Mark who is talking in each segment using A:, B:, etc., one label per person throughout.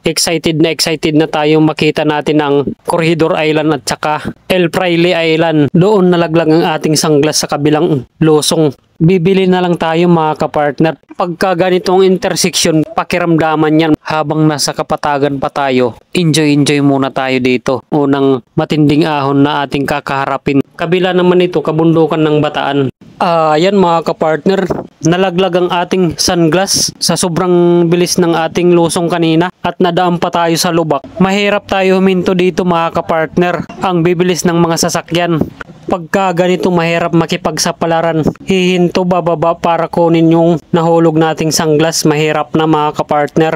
A: excited na tayo makita natin ang Corregidor Island at saka El Fraile Island. Doon nalaglag ang ating sunglass sa kabilang losong. Bibili na lang tayo mga kapartner. Pagka ganitong intersection, pakiramdaman yan habang nasa kapatagan pa tayo. Enjoy muna tayo dito. Unang matinding ahon na ating kakaharapin. Kabila naman ito, kabundukan ng Bataan. Yan mga kapartner, nalaglag ang ating sunglass sa sobrang bilis ng ating lusong kanina at nadaan pa tayo sa lubak. Mahirap tayo huminto dito mga kapartner. Ang bibilis ng mga sasakyan. Pagka ganito mahirap makipagsapalaran. Hihinto bababa para kunin yung nahulog nating sunglass. Mahirap na mga kapartner.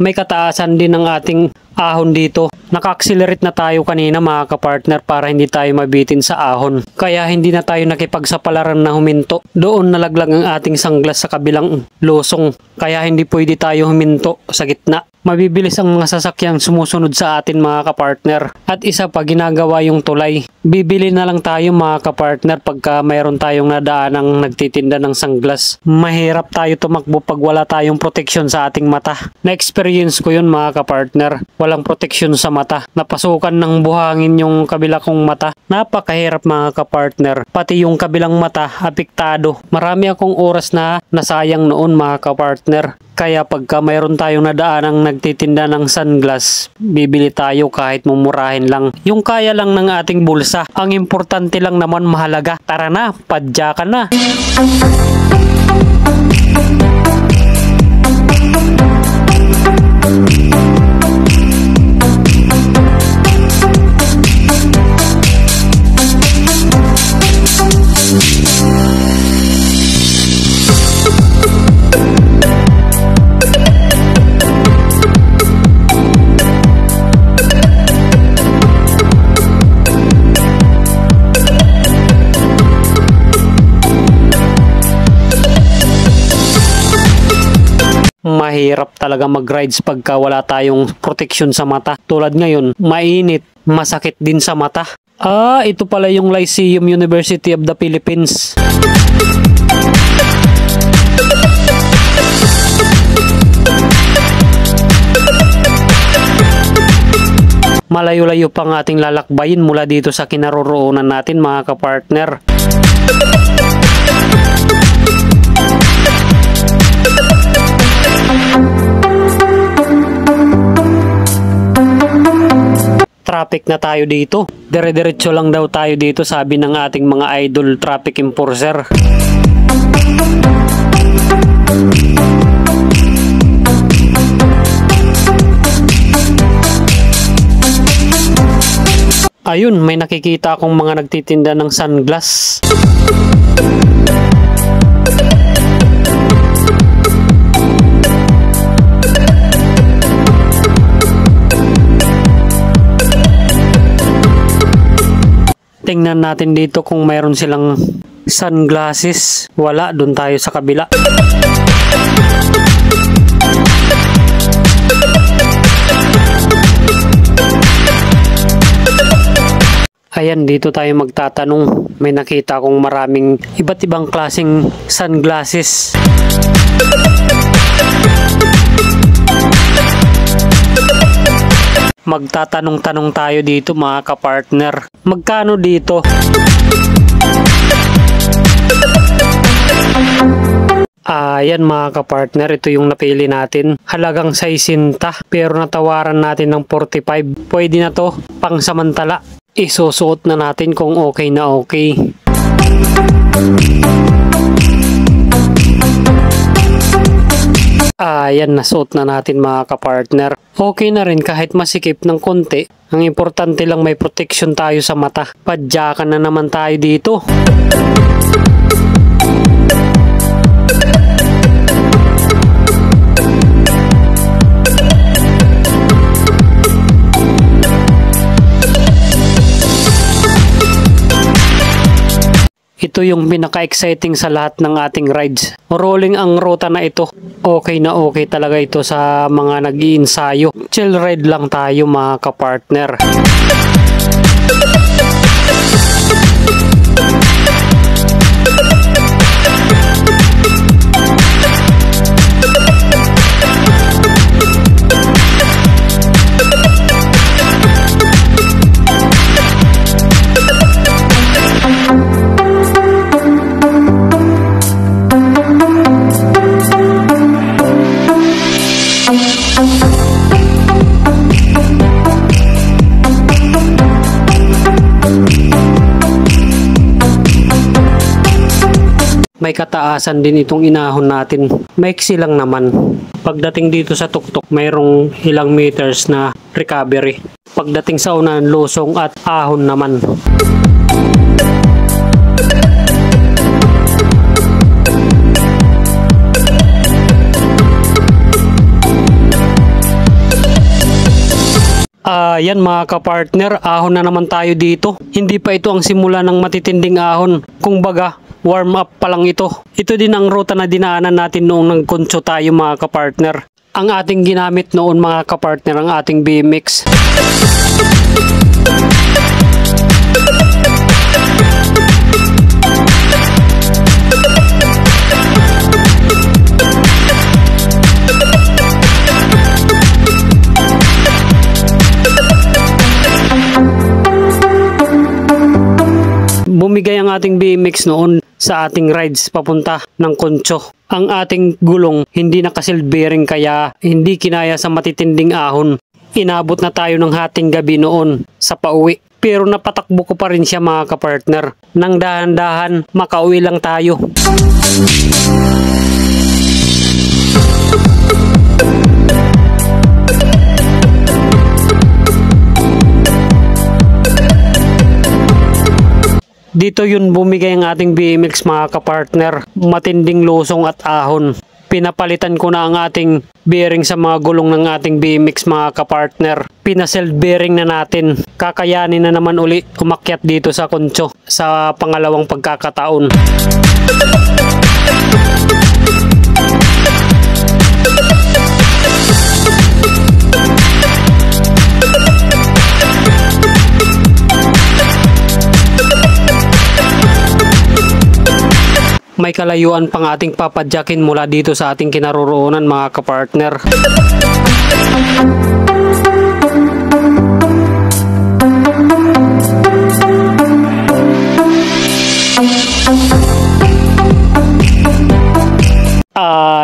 A: May kataasan din ang ating ahon dito. Naka-accelerate na tayo kanina mga kapartner para hindi tayo mabitin sa ahon. Kaya hindi na tayo nakipagsapalaran na huminto. Doon nalaglag ang ating sunglass sa kabilang losong. Kaya hindi pwede tayo huminto sa gitna. Mabibilis ang mga sasakyang sumusunod sa atin mga kapartner. At isa pa, ginagawa yung tulay. Bibili na lang tayo mga kapartner pagka mayroon tayong nadaanang nagtitinda ng sunglass. Mahirap tayo tumakbo pag wala tayong protection sa ating mata. Na-experience ko yun mga kapartner. Walang protection sa mata. Napasukan ng buhangin yung kabila kong mata. Napakahirap mga kapartner. Pati yung kabilang mata, apektado. Marami akong oras na nasayang noon mga kapartner. Kaya pagka mayroon tayong nadaanang nagtitinda ng sunglass, bibili tayo kahit mumurahin lang. Yung kaya lang ng ating bulsa. Ang importante lang naman mahalaga. Tara na, padyakan na! Mahirap talaga mag-rides pagka wala tayong protection sa mata. Tulad ngayon, mainit, masakit din sa mata. Ito pala yung Lyceum University of the Philippines. Malayo-layo pang ating lalakbayin mula dito sa kinaroroonan natin mga kapartner. Traffic na tayo dito. Dire-diretso lang daw tayo dito, sabi ng ating mga idol traffic enforcer. Ayun, may nakikita akong mga nagtitinda ng sunglass. Tingnan natin dito kung mayroon silang sunglasses. Wala, doon tayo sa kabila. Ayan, dito tayo magtatanong. May nakita akong maraming iba't ibang klaseng sunglasses. Magtatanong-tanong tayo dito mga kapartner. Magkano dito? Ayan mga kapartner, ito yung napili natin. Halagang 60 pero natawaran natin ng 45. Pwede na to, pang samantala. Isusuot na natin kung okay na okay. Ayan, nasuot na natin mga kapartner. Okay na rin kahit masikip ng konti. Ang importante lang may protection tayo sa mata. Padyakan na naman tayo dito. Ito yung pinaka-exciting sa lahat ng ating rides. Rolling ang ruta na ito. Okay na okay talaga ito sa mga nag-iinsayo. Chill ride lang tayo mga kapartner. May kataasan din itong inahon natin. Maiksi lang naman. Pagdating dito sa tuktok, mayroong ilang meters na recovery. Pagdating sa unahan, lusong at ahon naman. Yan mga kapartner, ahon na naman tayo dito. Hindi pa ito ang simula ng matitinding ahon. Kung baga, warm up pa lang ito. Ito din ang ruta na dinaanan natin noong nagkonso tayo mga kapartner. Ang ating ginamit noon mga kapartner, ang ating BMX. Bumigay ang ating BMX noon sa ating rides papunta ng Concho. Ang ating gulong hindi nakasil bearing kaya hindi kinaya sa matitinding ahon. Inabot na tayo ng hating gabi noon sa pauwi. Pero napatakbo ko pa rin siya mga kapartner. Nang dahan-dahan makauwi lang tayo. Dito yun bumigay ang ating BMX mga kapartner. Matinding lusong at ahon. Pinapalitan ko na ang ating bearing sa mga gulong ng ating BMX mga kapartner. Pinasel bearing na natin. Kakayanin na naman uli umakyat dito sa Concho sa pangalawang pagkakataon. May kalayuan pang ating papadyakin mula dito sa ating kinaroroonan mga kapartner.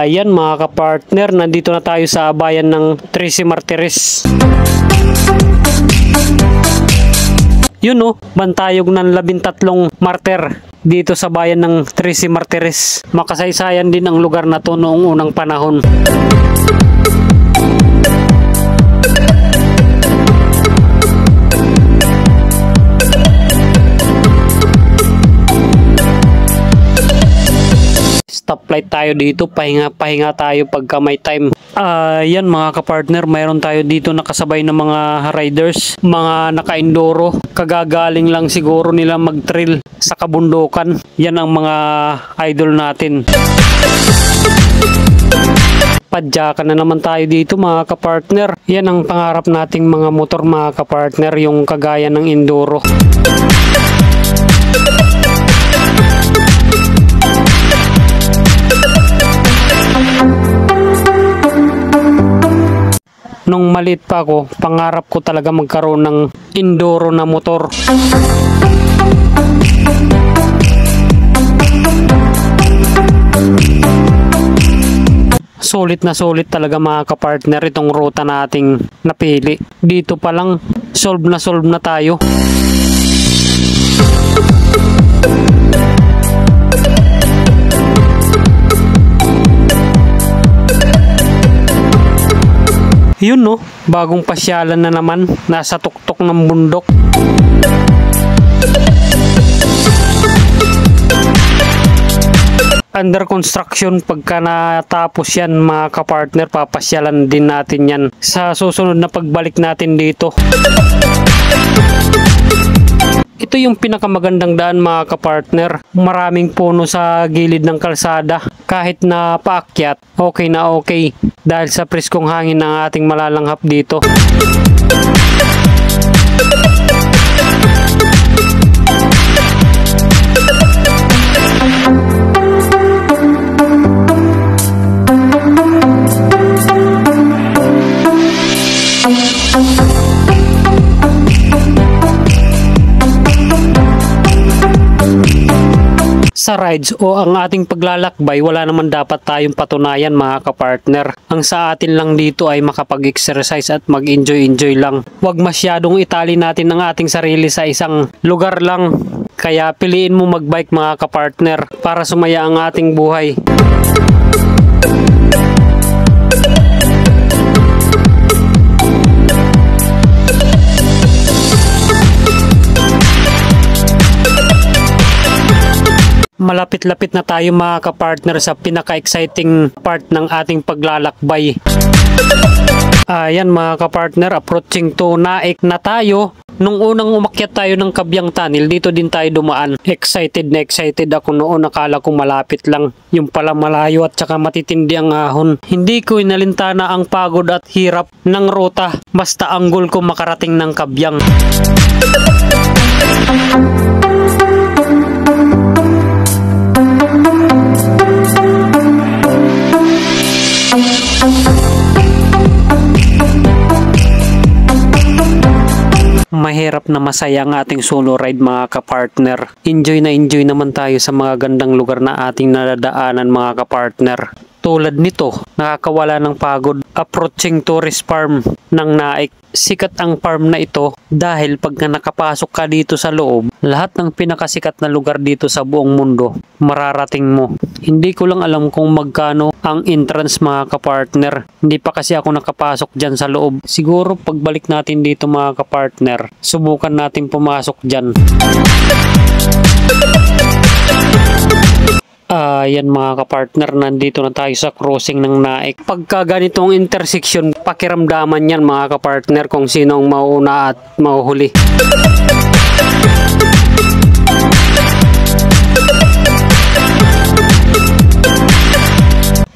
A: Yan mga kapartner, nandito na tayo sa bayan ng Trece Martires. Yun o, bantayog ng 13 martir dito sa bayan ng Trece Martires. Makasaysayan din ang lugar na to noong unang panahon. Stoplight tayo dito, pahinga tayo pagka may time. Yan mga kapartner, mayroon tayo dito nakasabay ng mga riders, mga naka-enduro, kagagaling lang siguro nila mag-trail sa kabundukan. Yan ang mga idol natin. Padyakan na naman tayo dito mga kapartner. Yan ang pangarap nating mga motor mga kapartner, yung kagaya ng enduro. Nung maliit pa ako, pangarap ko talaga magkaroon ng enduro na motor. Sulit na sulit talaga mga kapartner itong ruta nating napili. Dito pa lang, solve na tayo. Yun no, bagong pasyalan na naman, nasa tuktok ng bundok. Under construction, pagka natapos yan mga kapartner, papasyalan din natin yan sa susunod na pagbalik natin dito. Ito yung pinakamagandang daan mga kapartner. Maraming puno sa gilid ng kalsada. Kahit na paakyat, okay na okay. Dahil sa preskong hangin ng ating malalanghap dito. Sa rides o ang ating paglalakbay, wala naman dapat tayong patunayan mga kapartner. Ang sa atin lang dito ay makapag-exercise at mag-enjoy lang. Huwag masyadong itali natin ang ating sarili sa isang lugar lang. Kaya piliin mo magbike mga kapartner para sumaya ang ating buhay. Malapit-lapit na tayo mga kapartner sa pinaka-exciting part ng ating paglalakbay. Ayan mga kapartner, approaching to Naik na tayo. Nung unang umakyat tayo ng Kabyang Tunnel, dito din tayo dumaan. Excited na excited ako noon, akala ko malapit lang. Yung pala malayo at saka matitindi ang ahon. Hindi ko inalintana ang pagod at hirap ng ruta, basta ang goal ko makarating ng Kabyang. Mahirap na masaya ang ating solo ride mga kapartner. Enjoy na enjoy naman tayo sa mga gandang lugar na ating nadadaanan mga kapartner. Tulad nito, nakakawala ng pagod, approaching tourist farm ng Naik. Sikat ang farm na ito dahil pag nakapasok ka dito sa loob, lahat ng pinakasikat na lugar dito sa buong mundo, mararating mo. Hindi ko lang alam kung magkano ang entrance mga kapartner. Hindi pa kasi ako nakapasok dyan sa loob. Siguro pagbalik natin dito mga kapartner, subukan natin pumasok dyan. Yan mga kapartner, nandito na tayo sa crossing ng Naik. Pagka ganitong intersection, pakiramdaman yan mga kapartner kung sino ang mauna at mahuhuli.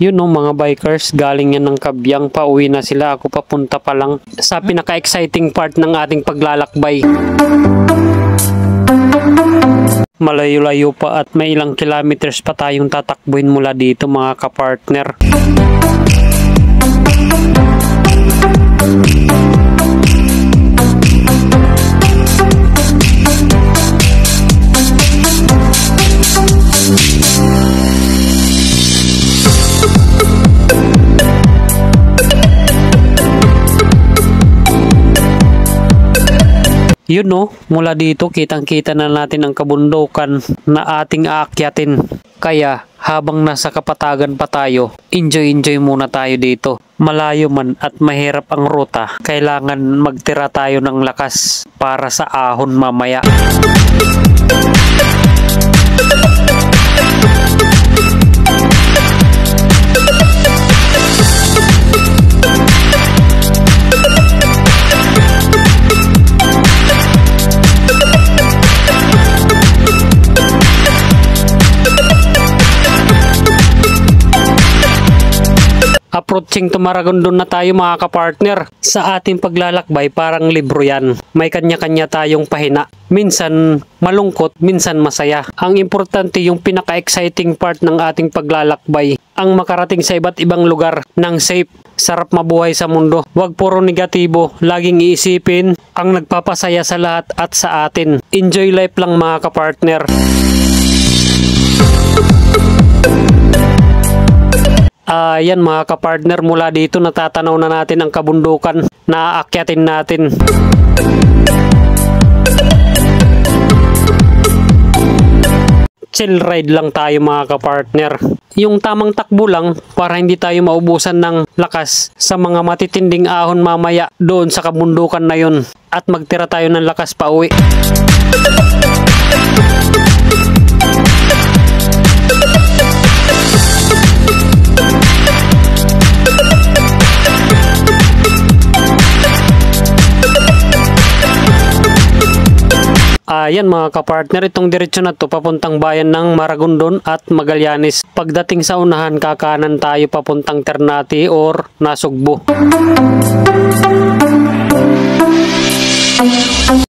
A: Yun no, mga bikers, galing yan ng Kabyang, pauwi na sila, ako papunta pa lang sa pinaka-exciting part ng ating paglalakbay. Malayo-layo pa at may ilang kilometers pa tayong tatakbuhin mula dito mga kapartner. Yun no, mula dito kitang-kita na natin ang kabundukan na ating aakyatin. Kaya habang nasa kapatagan pa tayo, enjoy muna tayo dito. Malayo man at mahirap ang ruta, kailangan magtira tayo ng lakas para sa ahon mamaya. Approaching to Maragondon na tayo mga kapartner. Sa ating paglalakbay parang libro yan. May kanya-kanya tayong pahina. Minsan malungkot, minsan masaya. Ang importante yung pinaka-exciting part ng ating paglalakbay. Ang makarating sa iba't ibang lugar ng safe. Sarap mabuhay sa mundo. Huwag puro negatibo. Laging iisipin ang nagpapasaya sa lahat at sa atin. Enjoy life lang mga kapartner. Yan mga kapartner, mula dito natatanaw na natin ang kabundukan na aakyatin natin. Chill ride lang tayo mga kapartner. Yung tamang takbo lang para hindi tayo maubusan ng lakas sa mga matitinding ahon mamaya doon sa kabundukan na yun. At magtira tayo ng lakas pa uwi. Ayan mga kapartner, itong diretsyo na to papuntang bayan ng Maragondon at Magallanes. Pagdating sa unahan, kakanan tayo papuntang Ternate or Nasugbu.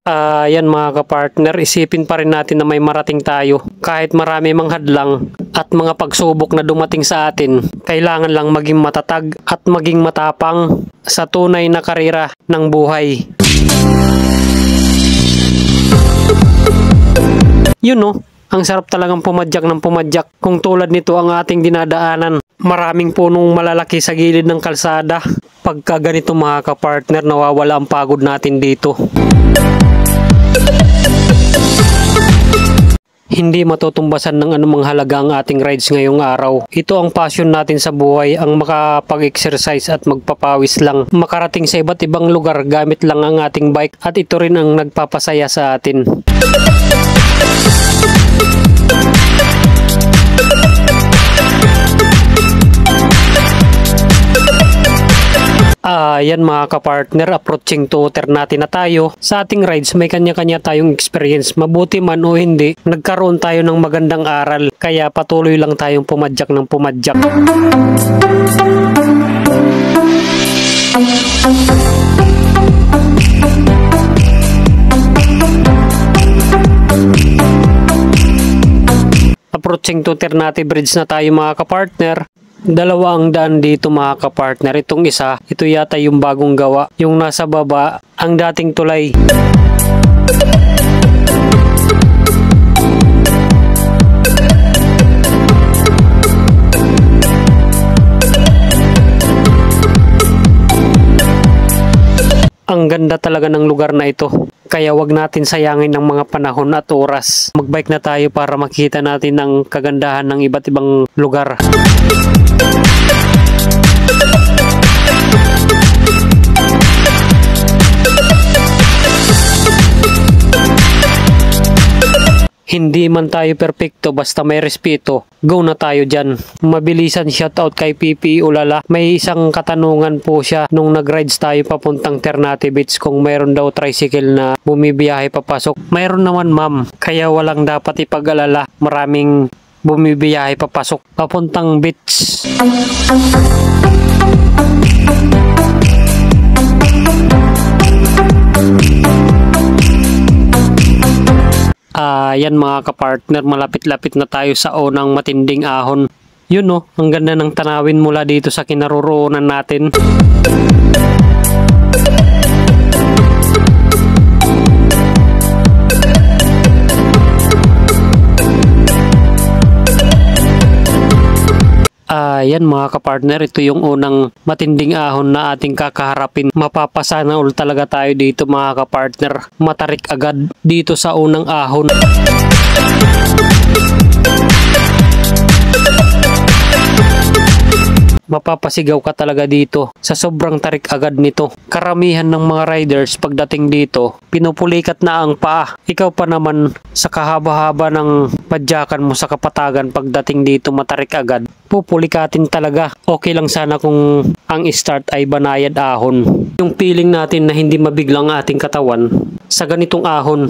A: Ayan mga kapartner, isipin pa rin natin na may marating tayo. Kahit marami mang hadlang at mga pagsubok na dumating sa atin, kailangan lang maging matatag at maging matapang sa tunay na karera ng buhay. Yun no, ang sarap talagang pumadyak ng pumadyak. Kung tulad nito ang ating dinadaanan, maraming punong malalaki sa gilid ng kalsada. Pagka ganito mga kapartner, nawawala ang pagod natin dito. Hindi matutumbasan ng anumang halaga ang ating rides ngayong araw. Ito ang passion natin sa buhay, ang makapag-exercise at magpapawis lang. Makarating sa iba't ibang lugar gamit lang ang ating bike at ito rin ang nagpapasaya sa atin. Yan mga kapartner, approaching to Ternate na tayo. Sa ating rides may kanya-kanya tayong experience, mabuti man o hindi, nagkaroon tayo ng magandang aral, kaya patuloy lang tayong pumadyak ng pumadyak. Approaching to Ternate Bridge na tayo mga kapartner. Dalawa ang daan dito mga kapartner. Itong isa, ito yata yung bagong gawa. Yung nasa baba, ang dating tulay. Ang ganda talaga ng lugar na ito. Kaya wag natin sayangin ng mga panahon at oras. Magbike na tayo para makita natin ang kagandahan ng iba't ibang lugar. Hindi man tayo perpekto, basta may respeto. Go na tayo dyan. Mabilisan shoutout kay Pipi Ulala. May isang katanungan po siya nung nag-rides tayo papuntang Ternate Beach kung mayroon daw tricycle na bumibiyahe papasok. Mayroon naman ma'am, kaya walang dapat ipag-alala. Maraming bumibiyahe papasok papuntang beach. Yan mga kapartner, malapit-lapit na tayo sa unang matinding ahon. Yun no, ang ganda ng tanawin mula dito sa kinaroroonan natin. Yan mga kapartner, ito yung unang matinding ahon na ating kakaharapin. Mapapasana all talaga tayo dito mga kapartner. Matarik agad dito sa unang ahon. Mapapasigaw ka talaga dito sa sobrang tarik agad nito. Karamihan ng mga riders pagdating dito, pinupulikat na ang paa. Ikaw pa naman sa kahaba-haba ng padyakan mo sa kapatagan pagdating dito matarik agad. Pupulikatin talaga. Okay lang sana kung ang start ay banayad ahon. Yung feeling natin na hindi mabiglang ating katawan sa ganitong ahon.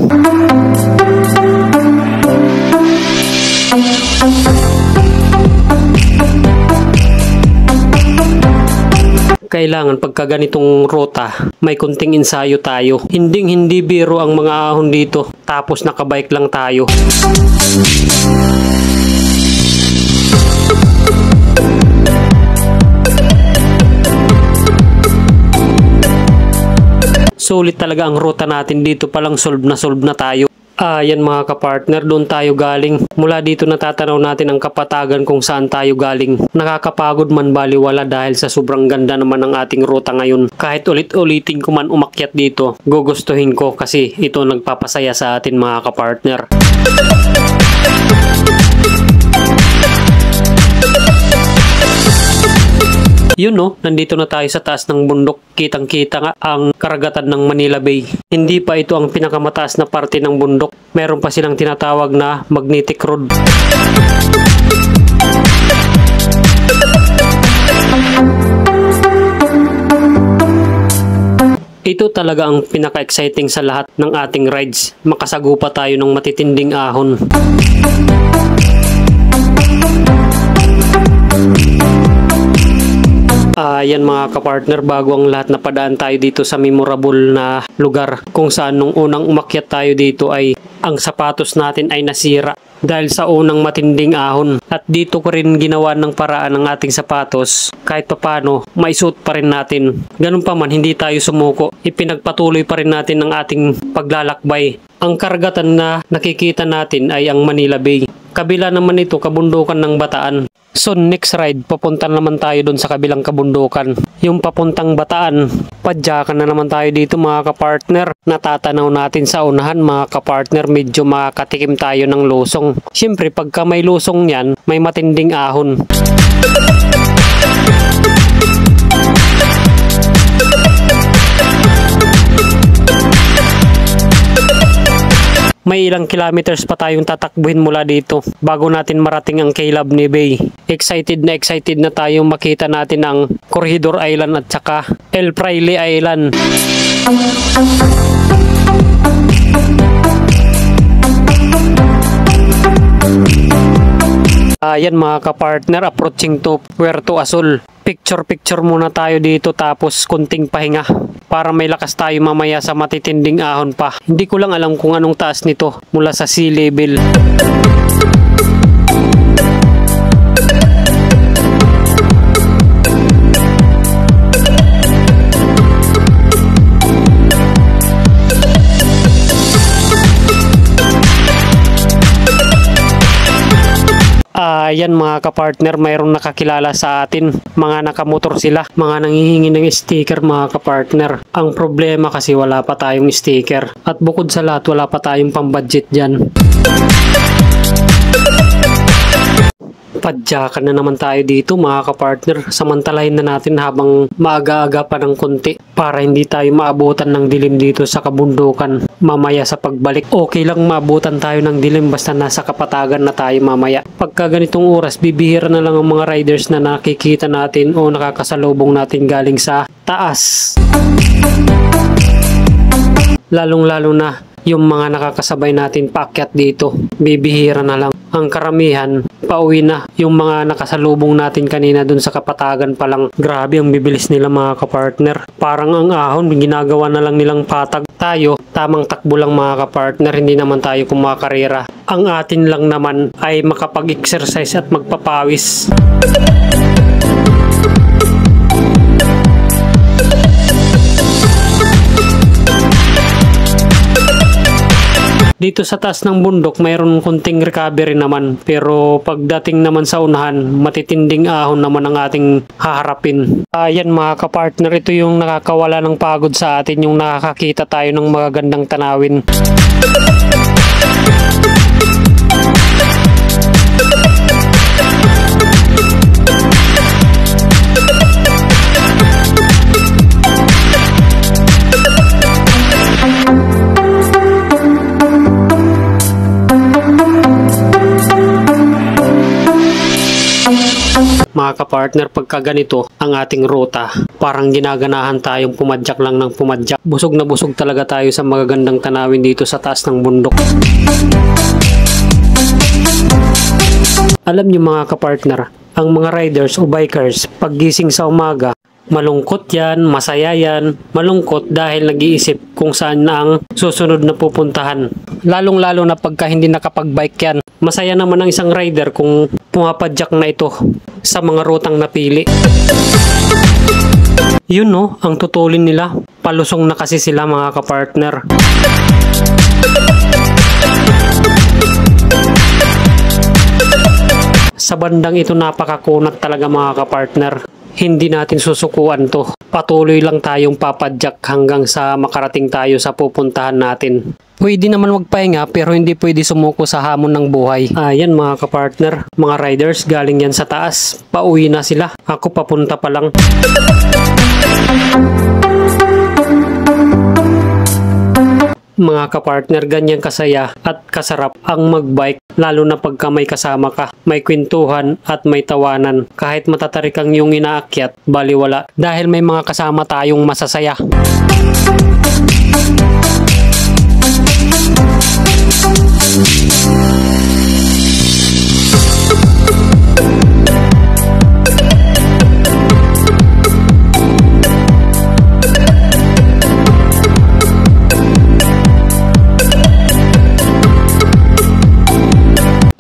A: Kailangan pagka ganitong ruta, may kunting ensayo tayo. Hindi biro ang mga ahon dito, tapos nakabike lang tayo. Sulit talaga ang ruta natin dito, palang solve na tayo. Yan mga kapartner, doon tayo galing. Mula dito natatanaw natin ang kapatagan kung saan tayo galing. Nakakapagod man baliwala dahil sa sobrang ganda naman ng ating ruta ngayon. Kahit ulit-ulitin ko man umakyat dito, gugustuhin ko kasi ito nagpapasaya sa atin mga kapartner. Yun no, nandito na tayo sa taas ng bundok. Kitang-kita nga ang karagatan ng Manila Bay. Hindi pa ito ang pinakamataas na parte ng bundok. Meron pa silang tinatawag na Magnetic Road. Ito talaga ang pinaka-exciting sa lahat ng ating rides. Makasagupa tayo ng matitinding ahon. Yan mga kapartner, bago ang lahat napadaan tayo dito sa memorable na lugar kung saan nung unang umakyat tayo dito ay ang sapatos natin ay nasira dahil sa unang matinding ahon. At dito ko rin ginawa ng paraan ng ating sapatos kahit papano maisuot pa rin natin. Ganun pa man, hindi tayo sumuko. Ipinagpatuloy pa rin natin ang ating paglalakbay. Ang karagatan na nakikita natin ay ang Manila Bay. Kabila naman ito, kabundukan ng Bataan. So next ride, papunta naman tayo doon sa kabilang kabundukan. Yung papuntang Bataan. Padyakan na naman tayo dito mga kapartner. Natatanaw natin sa unahan mga kapartner, medyo makatikim tayo ng lusong. Siyempre pagka may lusong yan, may matinding ahon. May ilang kilometers pa tayong tatakbuhin mula dito bago natin marating ang Caylabney Bay. Excited na tayong makita natin ang Corregidor Island at saka El Fraile Island. Ayan mga kapartner, approaching to Puerto Azul. Picture muna tayo dito tapos kunting pahinga para may lakas tayo mamaya sa matitinding ahon pa. Hindi ko lang alam kung anong taas nito mula sa sea level. Ayan mga kapartner, mayroong nakakilala sa atin. Mga nakamotor sila, mga nanghihingi ng sticker mga kapartner. Ang problema kasi wala pa tayong sticker. At bukod sa lahat, wala pa tayong pambudget dyan. Padyakan na naman tayo dito mga kapartner. Samantalahin na natin habang maaga-aga pa ng konti para hindi tayo maabutan ng dilim dito sa kabundukan mamaya sa pagbalik. Okay lang maabutan tayo ng dilim basta nasa kapatagan na tayo mamaya. Pagka ganitong oras, bibihira na lang ang mga riders na nakikita natin o nakakasalubong natin galing sa taas. Lalong-lalo na yung mga nakakasabay natin paakyat dito, bibihira na lang. Ang karamihan, pauwi na. Yung mga nakasalubong natin kanina dun sa kapatagan pa lang, grabe ang bibilis nila mga kapartner. Parang ang ahon, ginagawa na lang nilang patag. Tayo, tamang takbo lang mga kapartner, hindi naman tayo kumakarera. Ang atin lang naman ay makapag-exercise at magpapawis. Dito sa taas ng bundok, mayroon kunting recovery naman. Pero pagdating naman sa unahan, matitinding ahon naman ang ating haharapin. Ayan mga kapartner, ito yung nakakawala ng pagod sa atin, yung nakakakita tayo ng magagandang tanawin. Mga kapartner, pagka ganito ang ating ruta, parang ginaganahan tayong pumadyak lang ng pumadyak. Busog na busog talaga tayo sa magagandang tanawin dito sa taas ng bundok. Alam niyo mga kapartner, ang mga riders o bikers, paggising sa umaga, malungkot yan, masaya yan. Malungkot dahil nag-iisip kung saan na ang susunod na pupuntahan. Lalong-lalo na pagka hindi nakapag-bike yan. Masaya naman ang isang rider kung pumapadyak na ito sa mga rutang napili. Yun no, ang tutulin nila. Palusong na kasi sila mga kapartner. Sa bandang ito napakakunat talaga mga kapartner. Hindi natin susukuan to. Patuloy lang tayong papadyak hanggang sa makarating tayo sa pupuntahan natin. Pwede naman magpahinga pero hindi pwede sumuko sa hamon ng buhay. Ayan mga kapartner, mga riders galing yan sa taas. Pauwi na sila. Ako papunta pa lang. Mga kapartner, ganyan kasaya at kasarap ang magbike, lalo na pagka may kasama ka, may kwentuhan at may tawanan. Kahit matatarik ang iyong inaakyat, baliwala dahil may mga kasama tayong masasaya.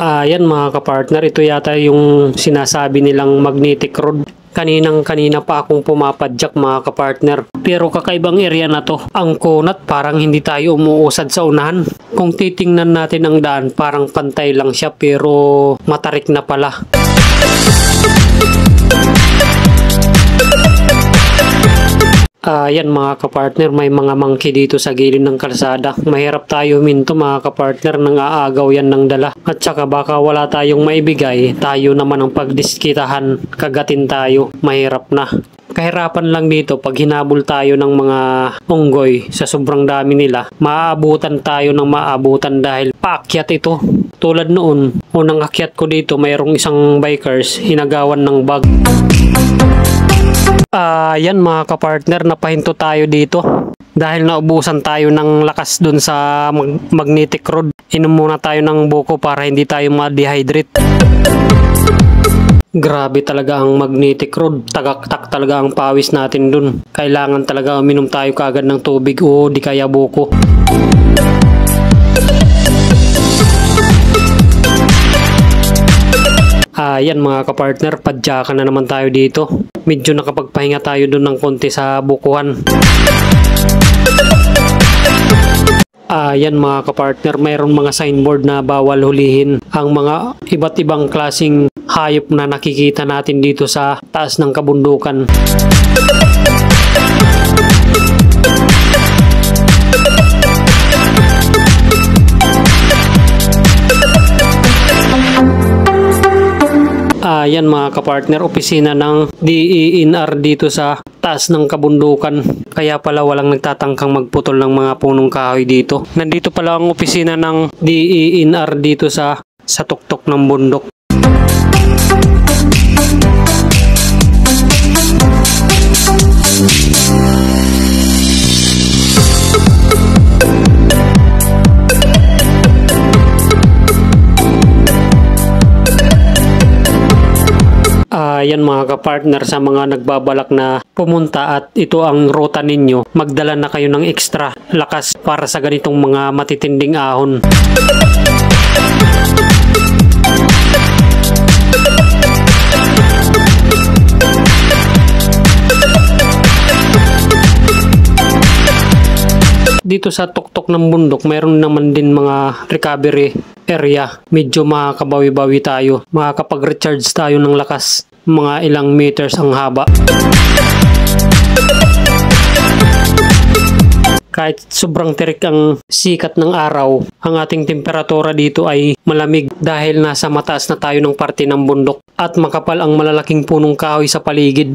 A: Ayan mga kapartner, ito yata yung sinasabi nilang magnetic road. Kanina pa akong pumapadyak mga kapartner. Pero kakaibang area na to. Ang kunat, parang hindi tayo umuusad sa unahan. Kung titingnan natin ang daan, parang pantay lang siya pero matarik na pala. Yan mga kapartner, may mga monkey dito sa gilid ng kalsada. Mahirap tayo huminto mga kapartner, nang aagaw yan ng dala. At saka baka wala tayong maibigay, tayo naman ang pagdiskitahan, kagatin tayo, mahirap na. Kahirapan lang dito pag hinabol tayo ng mga unggoy sa sobrang dami nila. Maaabutan tayo ng maabutan dahil paakyat ito. Tulad noon, unang akyat ko dito, mayroong isang bikers, hinagawan ng bag. Yan mga kapartner, napahinto tayo dito dahil naubusan tayo ng lakas dun sa magnetic rod. Inom muna tayo ng buko para hindi tayo ma-dehydrate. Grabe talaga ang magnetic rod, tagaktak talaga ang pawis natin dun. Kailangan talaga uminom tayo kaagad ng tubig o di kaya buko. Yan mga kapartner, padyakan na naman tayo dito. Medyo nakapagpahinga tayo dun ng konti sa bukuhan. Yan mga kapartner, mayroong mga signboard na bawal hulihin ang mga iba't ibang klaseng hayop na nakikita natin dito sa taas ng kabundukan. Yan mga kapartner, opisina ng DENR dito sa taas ng kabundukan. Kaya pala walang nagtatangkang magputol ng mga punong kahoy dito. Nandito pala ang opisina ng DENR dito sa tuktok ng bundok. Yan mga kapartner, sa mga nagbabalak na pumunta at ito ang ruta ninyo, magdala na kayo ng extra lakas para sa ganitong mga matitinding ahon. Dito sa tuktok ng bundok, mayroon naman din mga recovery area. Medyo makakabawi-bawi tayo, makakapag-recharge tayo ng lakas. Mga ilang meters ang haba. Kahit sobrang tirik ang sikat ng araw, ang ating temperatura dito ay malamig dahil nasa mataas na tayo ng parte ng bundok at makapal ang malalaking punong kahoy sa paligid.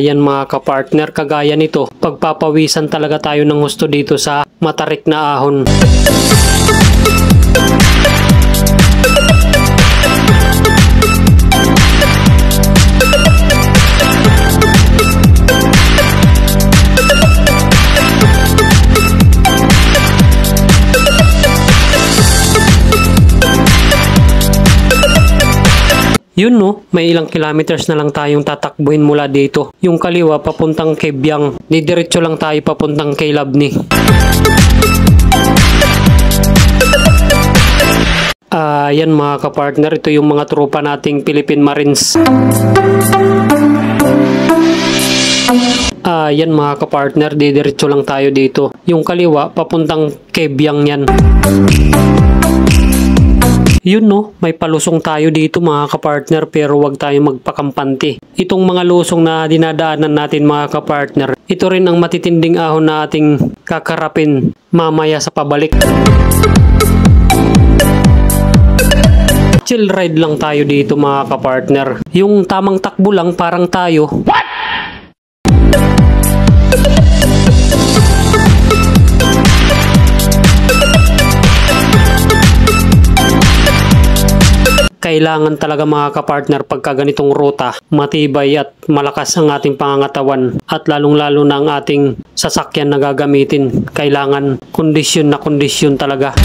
A: Yan mga kapartner, kagaya nito, pagpapawisan talaga tayo ng husto dito sa matarik na ahon. Yun no, may ilang kilometers na lang tayong tatakbuhin mula dito. Yung kaliwa papuntang Kebyang, didiretso lang tayo papuntang kay Labni. Yan mga kapartner, ito yung mga tropa nating Philippine Marines. Yan mga kapartner, didiretso lang tayo dito. Yung kaliwa papuntang Kebyang yan. Yun no, may palusong tayo dito mga kapartner, pero wag tayo magpakampante. Itong mga lusong na dinadaanan natin mga kapartner, ito rin ang matitinding ahon na ating kakarapin mamaya sa pabalik. Chill ride lang tayo dito mga kapartner. Yung tamang takbo lang parang tayo. What? Kailangan talaga mga kapartner pagka ganitong ruta, matibay at malakas ang ating pangangatawan at lalong-lalo na ang ating sasakyan na gagamitin. Kailangan kondisyon na kondisyon talaga.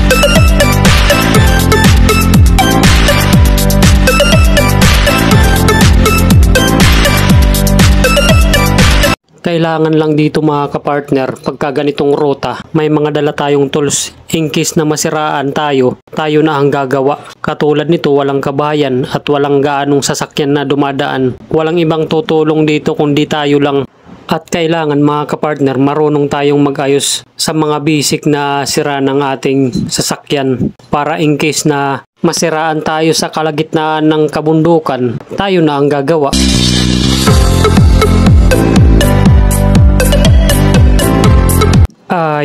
A: kailangan lang dito mga kapartner, pagka ganitong ruta, may mga dala tayong tools. In case na masiraan tayo na ang gagawa. Katulad nito, walang kabayan at walang gaanong sasakyan na dumadaan. Walang ibang tutulong dito kundi tayo lang. At kailangan mga kapartner, marunong tayong mag-ayos sa mga basic na sira ng ating sasakyan. Para in case na masiraan tayo sa kalagitnaan ng kabundukan, tayo na ang gagawa.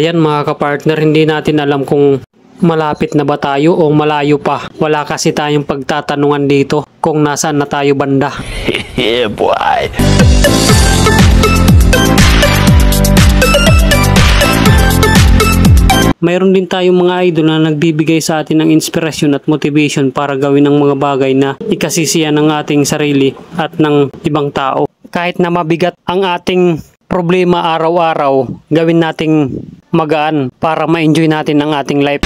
A: Yan mga kapartner, hindi natin alam kung malapit na ba tayo o malayo pa. Wala kasi tayong pagtatanungan dito kung nasaan na tayo banda.
B: Yeah, boy.
A: Mayroon din tayong mga idol na nagbibigay sa atin ng inspirasyon at motivation para gawin ang mga bagay na ikasisiyan ng ating sarili at ng ibang tao. Kahit na mabigat ang ating problema araw-araw, gawin nating magaan para ma-enjoy natin ang ating life.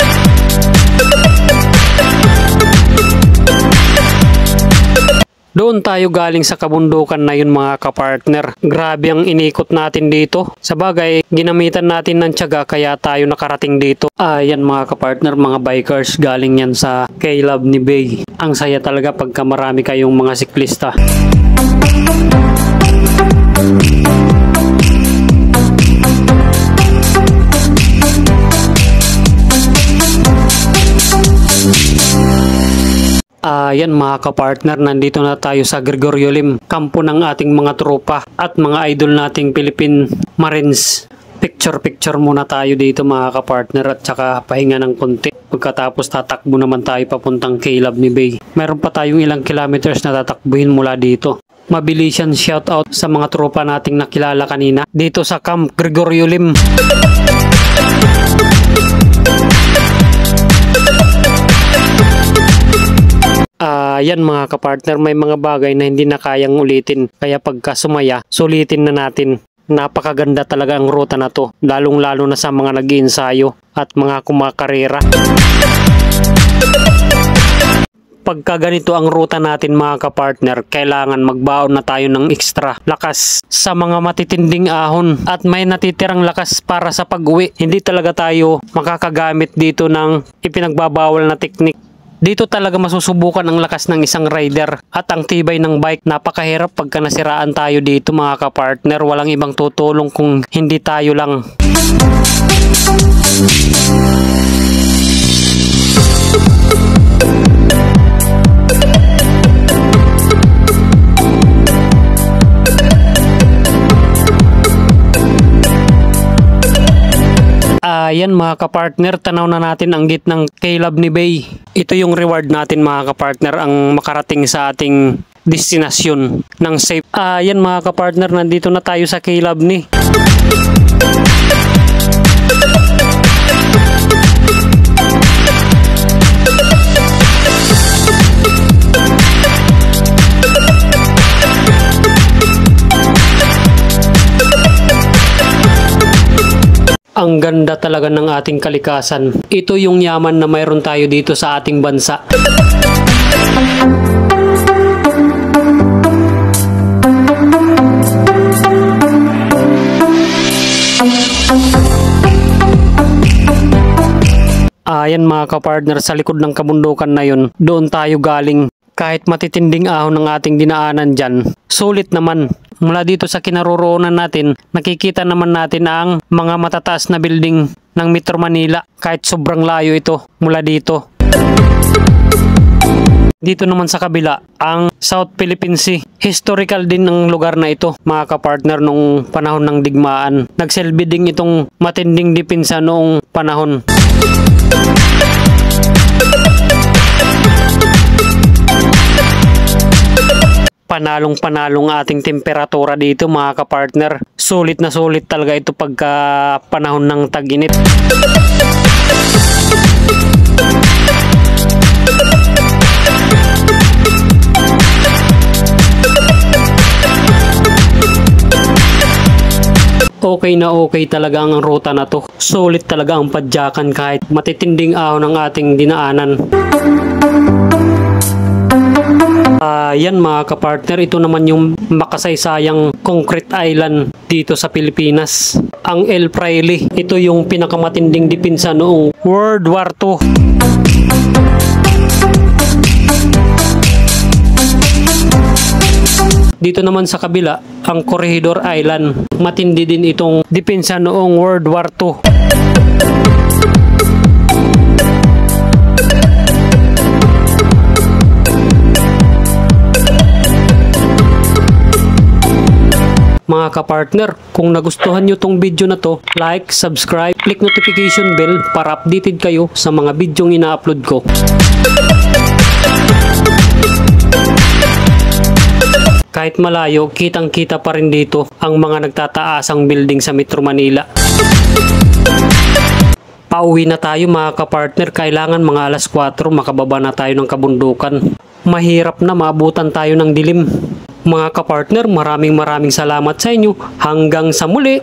A: Doon tayo galing sa kabundukan na yun mga kapartner. Grabe ang inikot natin dito. Sa bagay, ginamitan natin ng tiyaga kaya tayo nakarating dito. Yan mga kapartner, mga bikers, galing yan sa K-Love ni Bay. Ang saya talaga pagka marami kayong mga siklista. Yan mga kapartner, nandito na tayo sa Gregorio Lim, kampo ng ating mga tropa at mga idol nating Philippine Marines. Picture muna tayo dito mga kapartner at saka pahinga ng konti. Pagkatapos tatakbo naman tayo papuntang K-Love ni Bay. Meron pa tayong ilang kilometers na tatakbuhin mula dito. Mabilis yan, shoutout sa mga tropa nating nakilala kanina dito sa Camp Gregorio Lim. Yan mga kapartner, may mga bagay na hindi na kayang ulitin. Kaya pagka sumaya, sulitin na natin. Napakaganda talaga ang ruta na to. Lalong-lalo na sa mga nag-iensayo at mga kumakarera. Pagka ganito ang ruta natin mga kapartner, kailangan magbaon na tayo ng extra lakas sa mga matitinding ahon at may natitirang lakas para sa pag-uwi. Hindi talaga tayo makakagamit dito ng ipinagbabawal na teknik. Dito talaga masusubukan ang lakas ng isang rider at ang tibay ng bike. Napakahirap pagka nasiraan tayo dito mga kapartner. Walang ibang tutulong kung hindi tayo lang. Yan mga kapartner, tanaw na natin ang gitnang K-Love ni Bay. Ito yung reward natin mga kapartner, ang makarating sa ating destinasyon ng safe. Yan mga kapartner, nandito na tayo sa K-Love ni. Ang ganda talaga ng ating kalikasan. Ito yung yaman na mayroon tayo dito sa ating bansa. Ayan mga kapartner, sa likod ng kabundukan na yun, doon tayo galing. Kahit matitinding ahon ng ating dinaanan dyan, sulit naman. Mula dito sa kinaroroonan natin, nakikita naman natin ang mga matataas na building ng Metro Manila. Kahit sobrang layo ito mula dito. Dito naman sa kabila, ang South Philippine Sea. Historical din ang lugar na ito, mga kapartner, nung panahon ng digmaan. Nagsilbi din itong matinding depensa noong panahon. Panalong-panalong ating temperatura dito mga kapartner. Sulit na sulit talaga ito pagka panahon ng tag-init. Okay na okay talaga ang ruta na to. Sulit talaga ang padyakan kahit matitinding ahon ng ating dinaanan. Yan mga kapartner, ito naman yung makasaysayang concrete island dito sa Pilipinas. Ang El Fraile, ito yung pinakamatinding depensa noong World War II. Dito naman sa kabila, ang Corregidor Island. Matindi din itong depensa noong World War II. Mga kapartner, kung nagustuhan nyo tong video na to, like, subscribe, click notification bell para updated kayo sa mga bidyong ina-upload ko. Kahit malayo, kitang-kita pa rin dito ang mga nagtataasang building sa Metro Manila. Pauwi na tayo mga kapartner, kailangan mga alas 4 makababa na tayo ng kabundukan. Mahirap na maabutan tayo ng dilim. Mga kapartner, maraming salamat sa inyo. Hanggang sa muli!